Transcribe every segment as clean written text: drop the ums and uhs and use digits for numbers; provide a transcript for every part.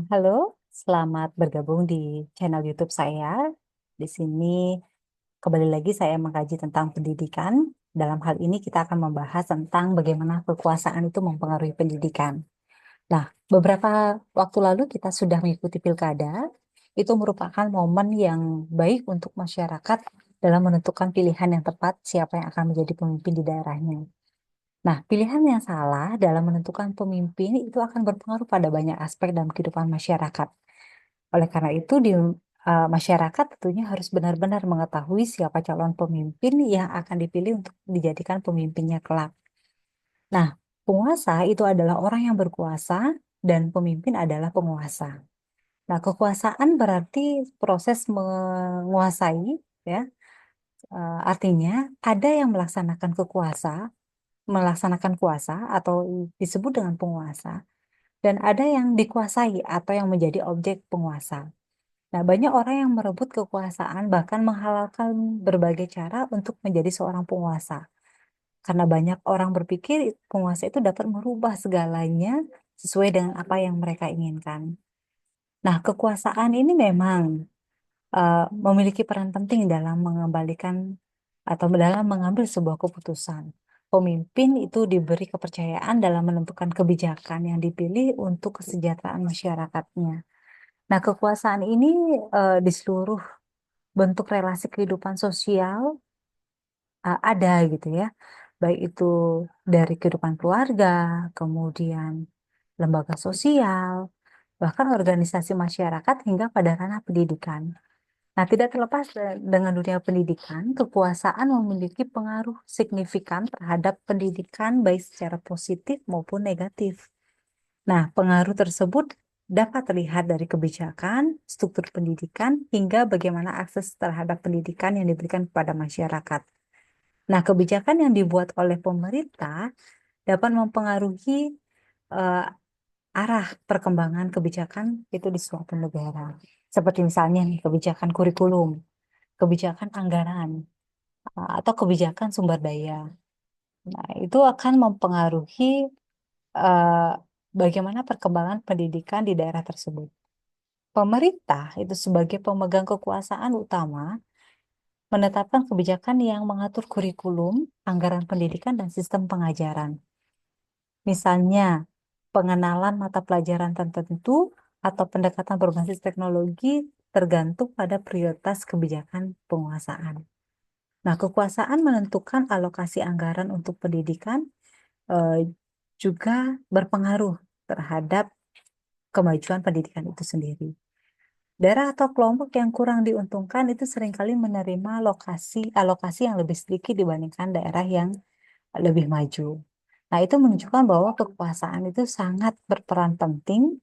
Halo, selamat bergabung di channel YouTube saya. Di sini kembali lagi saya mengkaji tentang pendidikan. Dalam hal ini kita akan membahas tentang bagaimana kekuasaan itu mempengaruhi pendidikan. Nah, beberapa waktu lalu kita sudah mengikuti pilkada. Itu merupakan momen yang baik untuk masyarakat dalam menentukan pilihan yang tepat siapa yang akan menjadi pemimpin di daerahnya. Nah, pilihan yang salah dalam menentukan pemimpin itu akan berpengaruh pada banyak aspek dalam kehidupan masyarakat. Oleh karena itu, masyarakat tentunya harus benar-benar mengetahui siapa calon pemimpin yang akan dipilih untuk dijadikan pemimpinnya kelak. Nah, penguasa itu adalah orang yang berkuasa dan pemimpin adalah penguasa. Nah, kekuasaan berarti proses menguasai, ya. Artinya ada yang melaksanakan kuasa atau disebut dengan penguasa, dan ada yang dikuasai atau yang menjadi objek penguasa. Nah, banyak orang yang merebut kekuasaan bahkan menghalalkan berbagai cara untuk menjadi seorang penguasa. Karena banyak orang berpikir penguasa itu dapat merubah segalanya sesuai dengan apa yang mereka inginkan. Nah, kekuasaan ini memang memiliki peran penting dalam mengembalikan atau dalam mengambil sebuah keputusan. Pemimpin itu diberi kepercayaan dalam menentukan kebijakan yang dipilih untuk kesejahteraan masyarakatnya. Nah, kekuasaan ini di seluruh bentuk relasi kehidupan sosial ada gitu ya. Baik itu dari kehidupan keluarga, kemudian lembaga sosial, bahkan organisasi masyarakat hingga pada ranah pendidikan. Nah, tidak terlepas dengan dunia pendidikan, kekuasaan memiliki pengaruh signifikan terhadap pendidikan baik secara positif maupun negatif. Nah, pengaruh tersebut dapat terlihat dari kebijakan, struktur pendidikan, hingga bagaimana akses terhadap pendidikan yang diberikan kepada masyarakat. Nah, kebijakan yang dibuat oleh pemerintah dapat mempengaruhi eh, arah perkembangan kebijakan itu di suatu negara. Seperti misalnya nih, kebijakan kurikulum, kebijakan anggaran, atau kebijakan sumber daya. Nah, itu akan mempengaruhi eh, bagaimana perkembangan pendidikan di daerah tersebut. Pemerintah itu sebagai pemegang kekuasaan utama menetapkan kebijakan yang mengatur kurikulum, anggaran pendidikan, dan sistem pengajaran. Misalnya, pengenalan mata pelajaran tertentu atau pendekatan berbasis teknologi tergantung pada prioritas kebijakan penguasaan. Nah, kekuasaan menentukan alokasi anggaran untuk pendidikan eh, juga berpengaruh terhadap kemajuan pendidikan itu sendiri. Daerah atau kelompok yang kurang diuntungkan itu seringkali menerima alokasi yang lebih sedikit dibandingkan daerah yang lebih maju. Nah, itu menunjukkan bahwa kekuasaan itu sangat berperan penting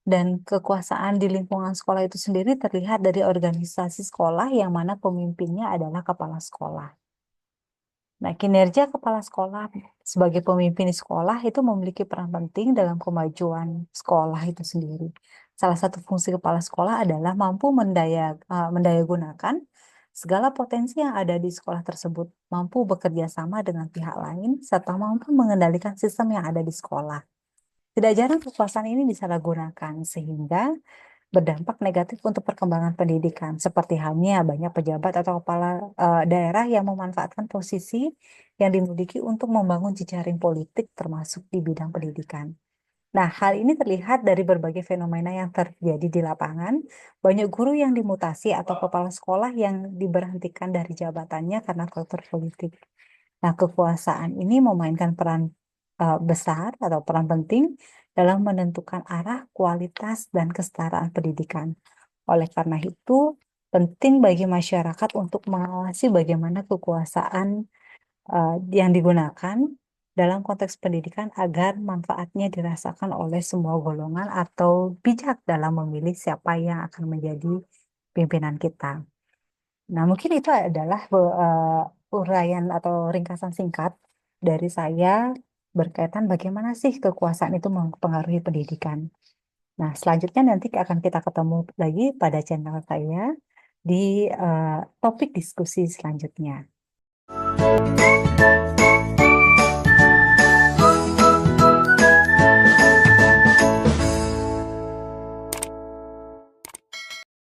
dan kekuasaan di lingkungan sekolah itu sendiri terlihat dari organisasi sekolah yang mana pemimpinnya adalah kepala sekolah. Nah, kinerja kepala sekolah sebagai pemimpin di sekolah itu memiliki peran penting dalam kemajuan sekolah itu sendiri. Salah satu fungsi kepala sekolah adalah mampu mendayagunakan segala potensi yang ada di sekolah tersebut, mampu bekerja sama dengan pihak lain, serta mampu mengendalikan sistem yang ada di sekolah. Tidak jarang kekuasaan ini disalahgunakan, sehingga berdampak negatif untuk perkembangan pendidikan, seperti halnya banyak pejabat atau kepala daerah yang memanfaatkan posisi yang dimiliki untuk membangun jejaring politik termasuk di bidang pendidikan. Nah, hal ini terlihat dari berbagai fenomena yang terjadi di lapangan. Banyak guru yang dimutasi atau kepala sekolah yang diberhentikan dari jabatannya karena faktor politik. Nah, kekuasaan ini memainkan peran besar atau peran penting dalam menentukan arah, kualitas, dan kesetaraan pendidikan. Oleh karena itu, penting bagi masyarakat untuk mengawasi bagaimana kekuasaan yang digunakan dalam konteks pendidikan agar manfaatnya dirasakan oleh semua golongan atau bijak dalam memilih siapa yang akan menjadi pimpinan kita. Nah, mungkin itu adalah uraian atau ringkasan singkat dari saya berkaitan bagaimana sih kekuasaan itu mempengaruhi pendidikan. Nah, selanjutnya nanti akan kita ketemu lagi pada channel saya di topik diskusi selanjutnya.